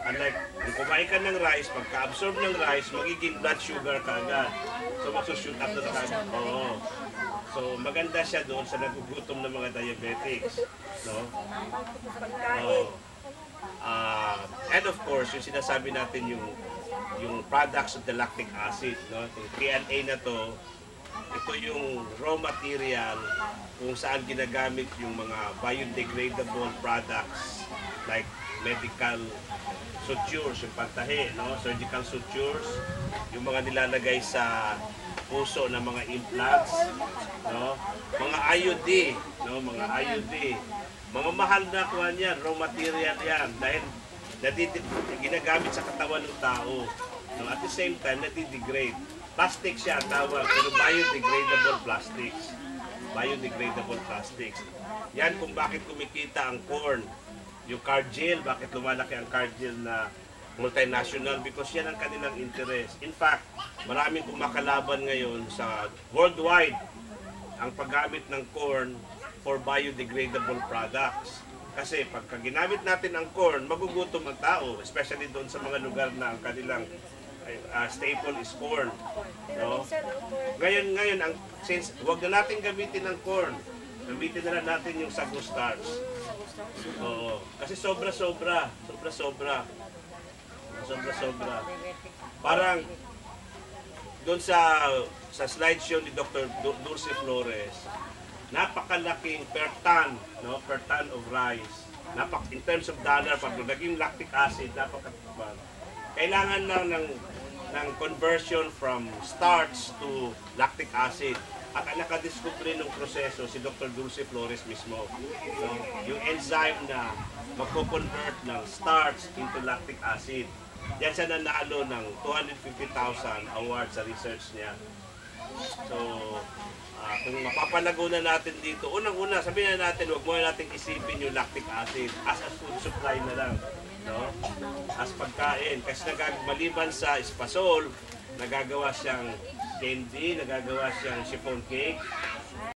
Unlike, kung kumain ka ng rice, pagka-absorb ng rice, magiging blood sugar ka agad. So, magsushoot up na agad. Oo. So, maganda siya doon sa nagugutom ng mga diabetics. No? Oo. And of course, yung sinasabi natin yung products of the lactic acid, no? Yung PLA na to, ito yung raw material kung saan ginagamit yung mga biodegradable products like medical sutures, yung pantahe, no? Surgical sutures, yung mga nilalagay sa puso ng mga implants, no? Mga IUD, no? Mga IUD. Mga mahal na kuha niyan, raw material yan dahil ginagamit sa katawan ng tao. No? At the same time, nadidegrade. Plastic siya ang tawag, pero biodegradable plastics. Biodegradable plastics. Yan kung bakit kumikita ang corn. Yung Cargill, bakit lumalaki ang Cargill na multinational? Because yan ang kanilang interest. In fact, maraming kumakalaban ngayon sa worldwide ang paggamit ng corn for biodegradable products. Kasi pagka ginamit natin ang corn, magugutom ang tao, especially doon sa mga lugar na ang kanilang staple is corn. No? Ngayon, since wag na natin gamitin ang corn, gamitin na lang natin yung sago starch. Oo. Kasi sobra-sobra. Parang doon sa slideshow ni Dr. Dulce Flores, napakalaking per ton, no? Per ton of rice. In terms of dollar, pag naging lactic acid, napakatubag. Kailangan lang ng conversion from starch to lactic acid. At ang nakadiscover ng proseso si Dr. Dulce Flores mismo. So, yung enzyme na magko-convert ng starch into lactic acid. Yan siya nanalo ng 250,000 award sa research niya. So, kung mapapalago na natin dito, unang-una, sabihin na natin, huwag muna natin isipin yung lactic acid as a food supply na lang. No? As pagkain. Kasi maliban sa espasol, nagagawa siyang candy, nagagawa siyang chiffon cake,